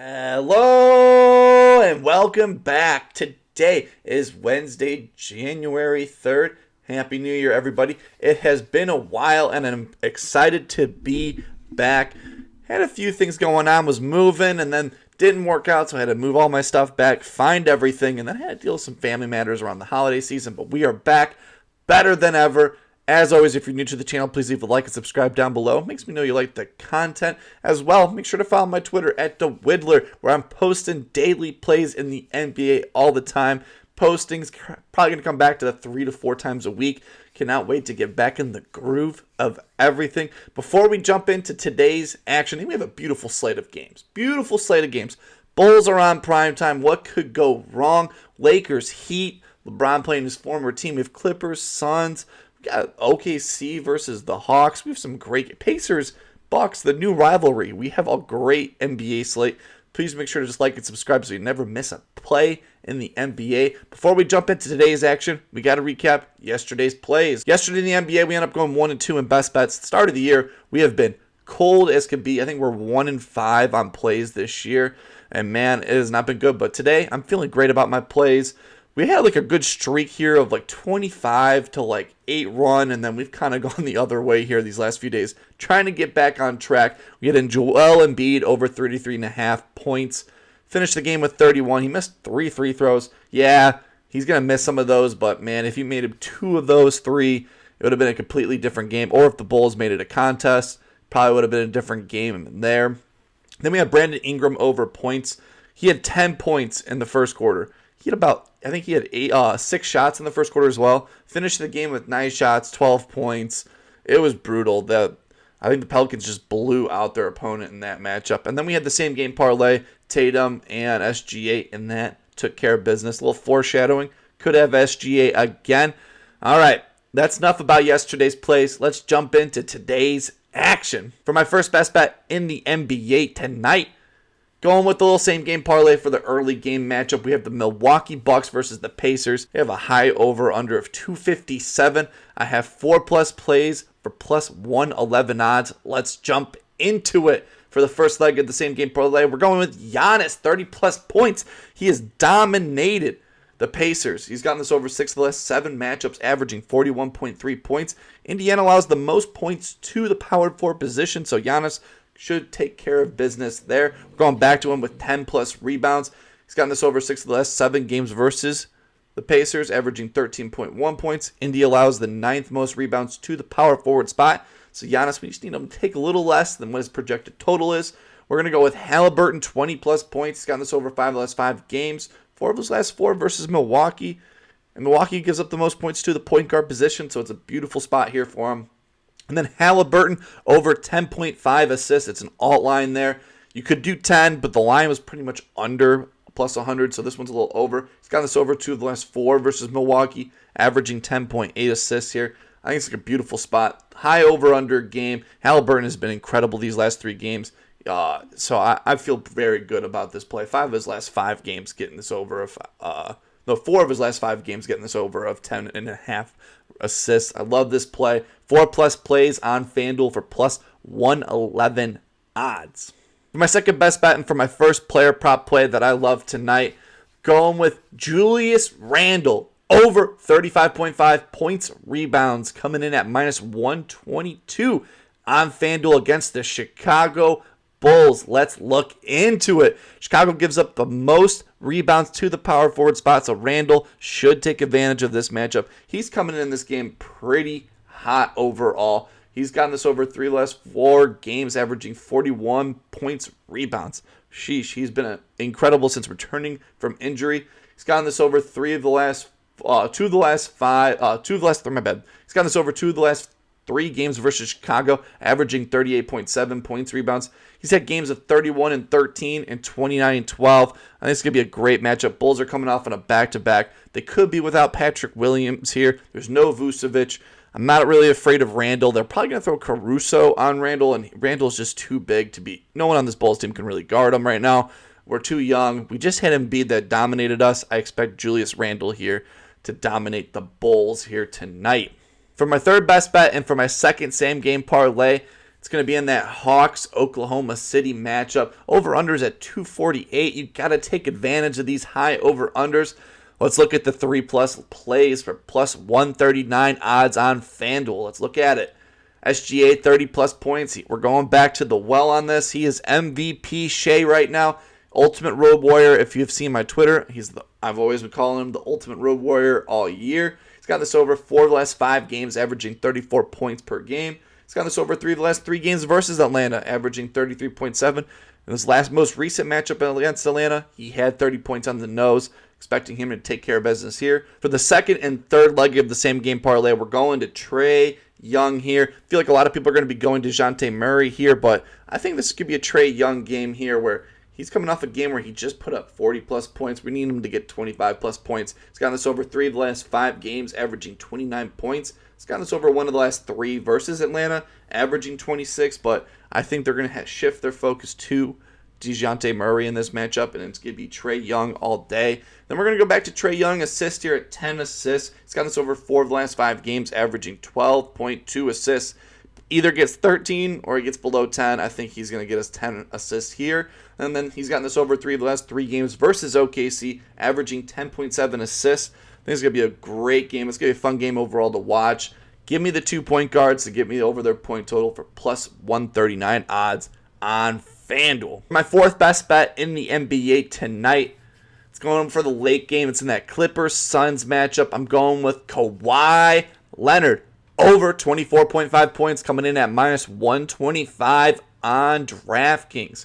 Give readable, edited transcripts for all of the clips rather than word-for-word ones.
Hello and welcome back. Today is Wednesday, January 3rd. Happy New Year, everybody. It has been a while and I'm excited to be back. Had a few things going on, was moving and then didn't work out, so I had to move all my stuff back, find everything, and then I had to deal with some family matters around the holiday season, but we are back better than ever. As always, if you're new to the channel, please leave a like and subscribe down below. It makes me know you like the content. As well, make sure to follow my Twitter at @TheWiddler, where I'm posting daily plays in the NBA all the time. Posting's probably going to come back to the 3 to 4 times a week. Cannot wait to get back in the groove of everything. Before we jump into today's action, we have a beautiful slate of games. Beautiful slate of games. Bulls are on primetime. What could go wrong? Lakers, Heat, LeBron playing his former team. We have Clippers, Suns. We got OKC versus the Hawks. We have some great Pacers, Bucks, the new rivalry. We have a great NBA slate. Please make sure to just like and subscribe so you never miss a play in the NBA. Before we jump into today's action, we got to recap yesterday's plays. Yesterday in the NBA, we ended up going 1-2 in best bets. At the start of the year, we have been cold as could be. I think we're 1-5 on plays this year. And man, it has not been good. But today, I'm feeling great about my plays. We had like a good streak here of like 25 to 8 run, and then we've kind of gone the other way here these last few days, trying to get back on track. We had Joel Embiid over 33.5 points. Finished the game with 31. He missed 3 free throws. Yeah, he's going to miss some of those, but man, if he made him 2 of those 3, it would have been a completely different game. Or if the Bulls made it a contest, probably would have been a different game there. Then we have Brandon Ingram over points. He had 10 points in the first quarter. He had 6 shots in the first quarter as well. Finished the game with 9 shots, 12 points. It was brutal. I think the Pelicans just blew out their opponent in that matchup. And then we had the same game parlay, Tatum and SGA, and that took care of business. A little foreshadowing. Could have SGA again. All right, that's enough about yesterday's plays. Let's jump into today's action. For my first best bet in the NBA tonight, going with the little same game parlay for the early game matchup, we have the Milwaukee Bucks versus the Pacers. We have a high over-under of 257. I have 4+ plays for plus 111 odds. Let's jump into it. For the first leg of the same game parlay, we're going with Giannis, 30+ points. He has dominated the Pacers. He's gotten this over 6 of the last 7 matchups, averaging 41.3 points. Indiana allows the most points to the power forward position, so Giannis should take care of business there. We're going back to him with 10+ rebounds. He's gotten this over 6 of the last 7 games versus the Pacers, averaging 13.1 points. Indy allows the 9th most rebounds to the power forward spot. So Giannis, we just need him to take a little less than what his projected total is. We're going to go with Halliburton, 20+ points. He's gotten this over 5 of the last 5 games. 4 of his last 4 versus Milwaukee. And Milwaukee gives up the most points to the point guard position, so it's a beautiful spot here for him. And then Halliburton over 10.5 assists. It's an alt line there. You could do 10, but the line was pretty much under plus 100, so this one's a little over. He's gotten this over 2 of the last 4 versus Milwaukee, averaging 10.8 assists here. I think it's like a beautiful spot. High over-under game. Halliburton has been incredible these last 3 games. So I feel very good about this play. 5 of his last 5 games getting this over. 4 of his last 5 games getting this over of 10.5 assists. I love this play. 4+ plays on FanDuel for plus 111 odds. For my second best bet and for my first player prop play that I love tonight, going with Julius Randle over 35.5 points, rebounds, coming in at minus 122 on FanDuel against the Chicago Bulls. Let's look into it. Chicago gives up the most rebounds to the power forward spot, so Randle should take advantage of this matchup. He's coming in this game pretty hot overall. He's gotten this over 3 of the last 4 games, averaging 41 points, rebounds. Sheesh, he's been incredible since returning from injury. He's gotten this over 2 of the last 3. My bad. He's gotten this over 2 of the last 3 games versus Chicago, averaging 38.7 points, rebounds. He's had games of 31-13 and 29-12. I think it's going to be a great matchup. Bulls are coming off on a back-to-back. They could be without Patrick Williams here. There's no Vucevic. I'm not really afraid of Randle. They're probably going to throw Caruso on Randle, and Randle's just too big to be. No one on this Bulls team can really guard him right now. We're too young. We just had Embiid that dominated us. I expect Julius Randle here to dominate the Bulls here tonight. For my third best bet and for my second same game parlay, It's going to be in that Hawks-Oklahoma City matchup. Over-unders at 248. You've got to take advantage of these high over-unders. Let's look at the 3+ plays for plus 139 odds on FanDuel. Let's look at it. SGA 30+ points. We're going back to the well on this. He is MVP Shea right now. Ultimate Road Warrior. If you've seen my Twitter, I've always been calling him the Ultimate Road Warrior all year. He's got this over 4 of the last 5 games, averaging 34 points per game. He's got this over 3 of the last 3 games versus Atlanta, averaging 33.7. In this most recent matchup against Atlanta, he had 30 points on the nose. Expecting him to take care of business here. For the second and third leg of the same game parlay, we're going to Trae Young here. I feel like a lot of people are going to be going to DeJounte Murray here, but I think this could be a Trae Young game here where he's coming off a game where he just put up 40+ points. We need him to get 25+ points. He's gotten this over 3 of the last 5 games, averaging 29 points. He's gotten this over 1 of the last 3 versus Atlanta, averaging 26, but I think they're going to shift their focus to DeJounte Murray in this matchup, and it's going to be Trae Young all day. Then we're going to go back to Trae Young assist here at 10 assists. He's got this over 4 of the last 5 games, averaging 12.2 assists. Either gets 13 or he gets below 10. I think he's going to get us 10 assists here. And then he's gotten this over 3 of the last 3 games versus OKC, averaging 10.7 assists. I think it's going to be a great game. It's going to be a fun game overall to watch. Give me the 2 point guards to get me over their point total for plus 139 odds on FanDuel. My 4th best bet in the NBA tonight. It's going for the late game. It's in that Clippers-Suns matchup. I'm going with Kawhi Leonard. Over 24.5 points, coming in at minus 125 on DraftKings.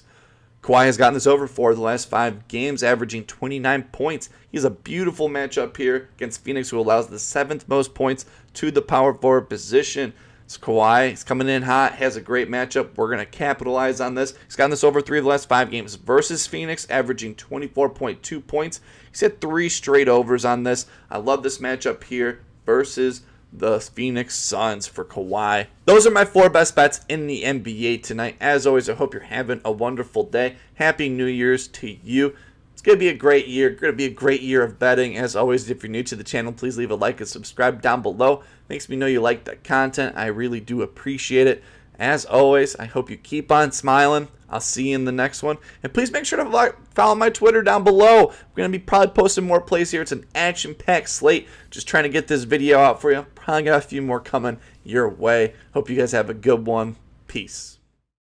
Kawhi has gotten this over 4 of the last 5 games, averaging 29 points. He has a beautiful matchup here against Phoenix, who allows the 7th most points to the power forward position. So Kawhi is coming in hot, has a great matchup. We're going to capitalize on this. He's gotten this over 3 of the last 5 games versus Phoenix, averaging 24.2 points. He's had 3 straight overs on this. I love this matchup here versus the Phoenix Suns for Kawhi. Those are my 4 best bets in the NBA tonight. As always, I hope you're having a wonderful day. Happy New Year's to you. It's going to be a great year. Going to be a great year of betting. As always, if you're new to the channel, please leave a like and subscribe down below. Makes me know you like the content. I really do appreciate it. As always, I hope you keep on smiling. I'll see you in the next one. And please make sure to follow my Twitter down below. I'm going to be probably posting more plays here. It's an action-packed slate. Just trying to get this video out for you. Probably got a few more coming your way. Hope you guys have a good one. Peace.